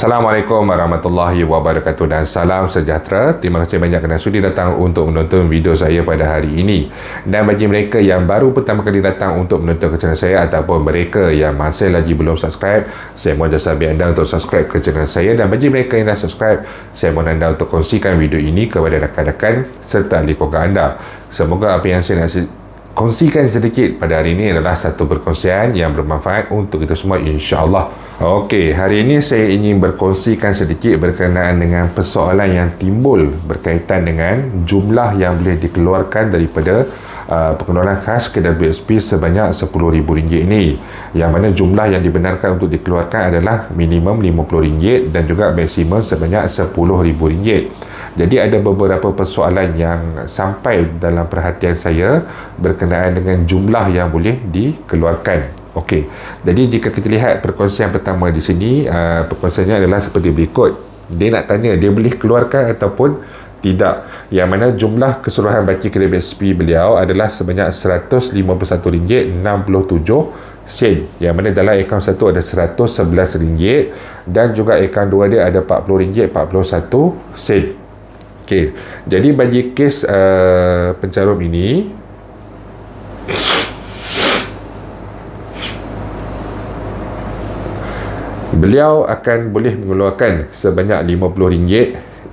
Assalamualaikum warahmatullahi wabarakatuh dan salam sejahtera. Terima kasih banyak kerana sudi datang untuk menonton video saya pada hari ini. Dan bagi mereka yang baru pertama kali datang untuk menonton ke channel saya ataupun mereka yang masih lagi belum subscribe, saya mohon jasa anda untuk subscribe ke channel saya. Dan bagi mereka yang dah subscribe, saya mohon anda untuk kongsikan video ini kepada rakan-rakan serta ahli keluarga anda. Semoga apa yang saya nak kongsikan sedikit pada hari ini adalah satu perkongsian yang bermanfaat untuk kita semua, insya-Allah. Okey, hari ini saya ingin berkongsikan sedikit berkenaan dengan persoalan yang timbul berkaitan dengan jumlah yang boleh dikeluarkan daripada pengeluaran khas KWSP sebanyak RM10,000 ini, yang mana jumlah yang dibenarkan untuk dikeluarkan adalah minimum RM50 dan juga maksimum sebanyak RM10,000. Jadi ada beberapa persoalan yang sampai dalam perhatian saya berkenaan dengan jumlah yang boleh dikeluarkan. Okey, jadi jika kita lihat perkongsian pertama di sini, perkongsiannya adalah seperti berikut. Dia nak tanya dia boleh keluarkan ataupun tidak, yang mana jumlah keseluruhan baki KWSP beliau adalah sebanyak RM151.67, yang mana dalam akaun satu ada RM111 dan juga akaun dua dia ada RM40.41. Okey, jadi bagi kes pencarum ini, beliau akan boleh mengeluarkan sebanyak RM50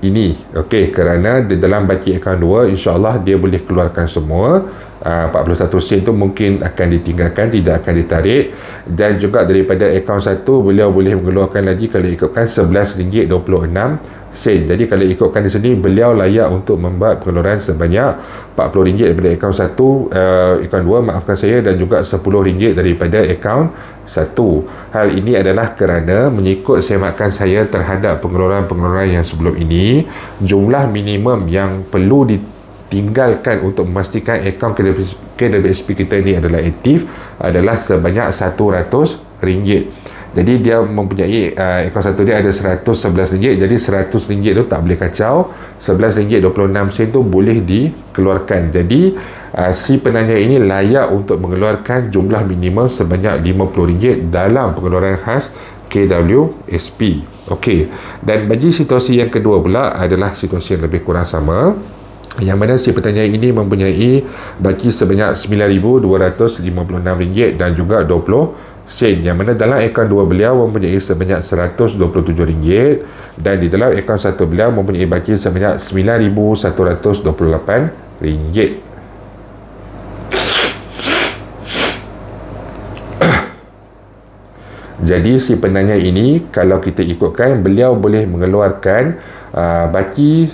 ini. Okey, kerana di dalam baki akaun 2 insya-Allah dia boleh keluarkan semua. 41 sen tu mungkin akan ditinggalkan, tidak akan ditarik. Dan juga daripada akaun 1 beliau boleh mengeluarkan lagi kalau ikutkan RM11.26. Jadi kalau ikutkan di sini, beliau layak untuk membuat pengeluaran sebanyak RM40 daripada akaun 1, akaun 2 maafkan saya, dan juga RM10 daripada akaun 1. Hal ini adalah kerana mengikut semakan saya terhadap pengeluaran-pengeluaran yang sebelum ini, jumlah minimum yang perlu ditinggalkan untuk memastikan akaun KWSP kita ini adalah aktif adalah sebanyak RM100. Jadi dia mempunyai akaun satu dia ada RM111, jadi RM100 tu tak boleh kacau. RM11.26 tu boleh dikeluarkan. Jadi si penanya ini layak untuk mengeluarkan jumlah minimum sebanyak RM50 dalam pengeluaran khas KWSP. Okey, dan bagi situasi yang kedua pula adalah situasi yang lebih kurang sama, yang mana si petanya ini mempunyai baki sebanyak RM9,256 dan juga 20 sen, yang mana dalam akaun 2 beliau mempunyai sebanyak RM127 dan di dalam akaun 1 beliau mempunyai baki sebanyak RM9,128. Jadi si penanya ini kalau kita ikutkan, beliau boleh mengeluarkan baki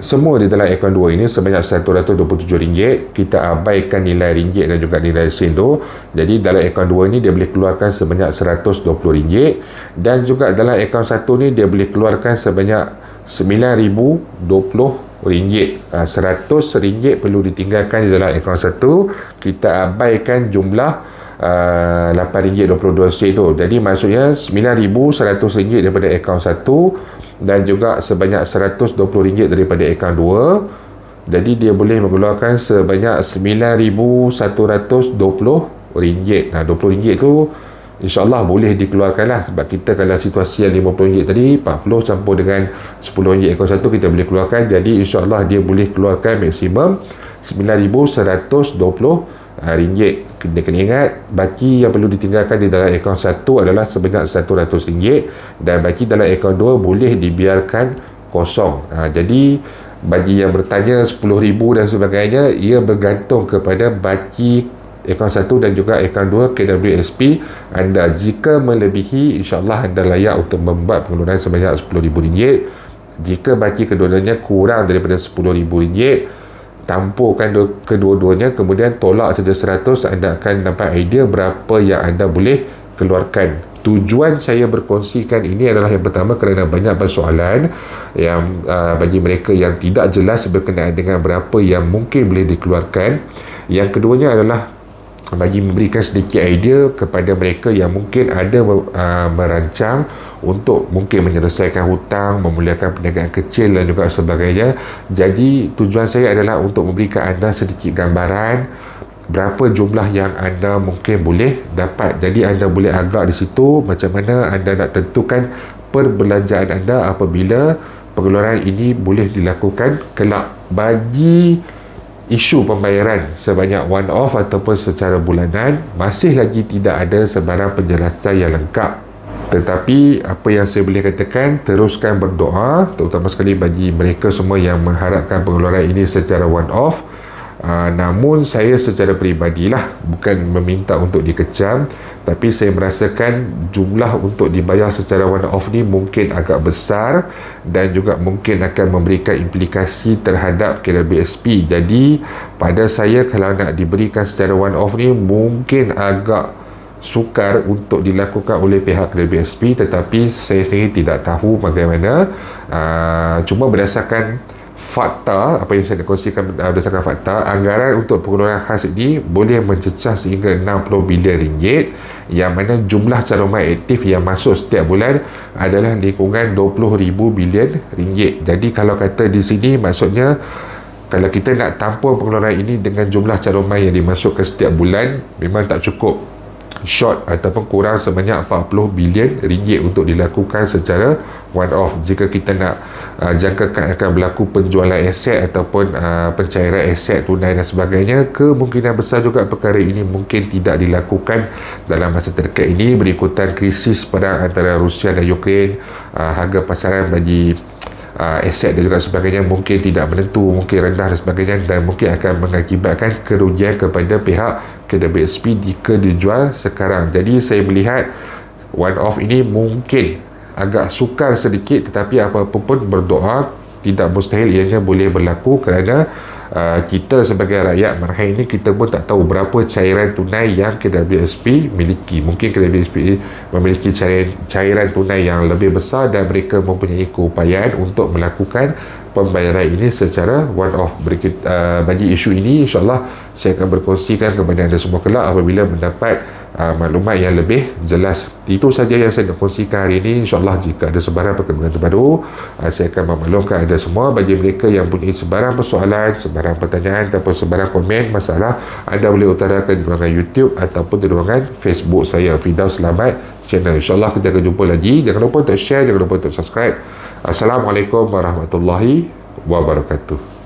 semua di dalam akaun 2 ini sebanyak RM127. Kita abaikan nilai ringgit dan juga nilai sen tu. Jadi dalam akaun 2 ini dia boleh keluarkan sebanyak RM120 dan juga dalam akaun 1 ni dia boleh keluarkan sebanyak RM9,020. RM100 perlu ditinggalkan di dalam akaun 1. Kita abaikan jumlah RM8.22 tu. Jadi maksudnya RM9,100 daripada akaun 1 dan juga sebanyak RM120 daripada akaun 2. Jadi dia boleh mengeluarkan sebanyak RM9,120. Nah, RM20 tu insya-Allah boleh dikeluarkan lah, sebab kita kalau situasi yang RM50 tadi, 40 campur dengan RM10 akaun 1 kita boleh keluarkan. Jadi insya-Allah dia boleh keluarkan maksimum RM9,120. Kita kena ingat baki yang perlu ditinggalkan di dalam akaun 1 adalah sebanyak RM100 dan baki dalam akaun 2 boleh dibiarkan kosong. Jadi bagi yang bertanya RM10,000 dan sebagainya, ia bergantung kepada baki akaun 1 dan juga akaun 2 KWSP anda. Jika melebihi, insya-Allah anda layak untuk membuat pengeluaran sebanyak RM10,000. Jika baki kedua-duanya kurang daripada RM10,000, tampurkan kedua-duanya, kemudian tolak saja 100, anda akan dapat idea berapa yang anda boleh keluarkan. Tujuan saya berkongsikan ini adalah yang pertama kerana banyak persoalan yang bagi mereka yang tidak jelas berkenaan dengan berapa yang mungkin boleh dikeluarkan. Yang keduanya adalah bagi memberikan sedikit idea kepada mereka yang mungkin ada merancang untuk mungkin menyelesaikan hutang, memulakan perniagaan kecil dan juga sebagainya. Jadi tujuan saya adalah untuk memberikan anda sedikit gambaran berapa jumlah yang anda mungkin boleh dapat. Jadi anda boleh agak di situ macam mana anda nak tentukan perbelanjaan anda apabila pengeluaran ini boleh dilakukan kelak. Bagi isu pembayaran sebanyak one off ataupun secara bulanan, masih lagi tidak ada sebarang penjelasan yang lengkap. Tetapi apa yang saya boleh katakan, teruskan berdoa, terutama sekali bagi mereka semua yang mengharapkan pengeluaran ini secara one off. Namun saya secara peribadilah bukan meminta untuk dikecam, tapi saya merasakan jumlah untuk dibayar secara one off ni mungkin agak besar dan juga mungkin akan memberikan implikasi terhadap KWSP. Jadi pada saya, kalau nak diberikan secara one off ni mungkin agak sukar untuk dilakukan oleh pihak KWSP, tetapi saya sendiri tidak tahu bagaimana. Cuma berdasarkan fakta, apa yang saya nak kongsikan berdasarkan fakta, anggaran untuk pengeluaran khas ini boleh mencecah sehingga 60 bilion ringgit, yang mana jumlah cadangan aktif yang masuk setiap bulan adalah lingkungan 20,000 bilion ringgit. Jadi kalau kata di sini, maksudnya kalau kita nak tampung pengeluaran ini dengan jumlah cadangan yang dimasukkan setiap bulan, memang tak cukup, short ataupun kurang sebanyak 40 bilion ringgit untuk dilakukan secara one off. Jika kita nak jangkakan akan berlaku penjualan aset ataupun pencairan aset tunai dan sebagainya, kemungkinan besar juga perkara ini mungkin tidak dilakukan dalam masa terdekat ini berikutan krisis perang antara Rusia dan Ukraine. Harga pasaran bagi aset dan juga sebagainya mungkin tidak menentu, mungkin rendah dan sebagainya, dan mungkin akan mengakibatkan kerugian kepada pihak KWSP jika dijual sekarang. Jadi saya melihat one off ini mungkin agak sukar sedikit, tetapi apa-apa pun berdoa, tidak mustahil ianya boleh berlaku, kerana kita sebagai rakyat Malaysia ini, kita pun tak tahu berapa cairan tunai yang KWSP miliki. Mungkin KWSP memiliki cairan tunai yang lebih besar dan mereka mempunyai keupayaan untuk melakukan pembayaran ini secara one off. Bagi isu ini, insyaAllah saya akan berkongsikan kepada anda semua kelak apabila mendapat maklumat yang lebih jelas. Itu saja yang saya nak kongsikan hari ini. InsyaAllah jika ada sebarang perkembangan terbaru, saya akan memaklumkan anda semua. Bagi mereka yang punya sebarang persoalan, sebarang pertanyaan ataupun sebarang komen masalah, anda boleh utarakan di ruangan YouTube ataupun di ruangan Facebook saya, Firdaus Selamat Channel. InsyaAllah kita akan jumpa lagi. Jangan lupa untuk share, jangan lupa untuk subscribe. Assalamualaikum warahmatullahi wabarakatuh.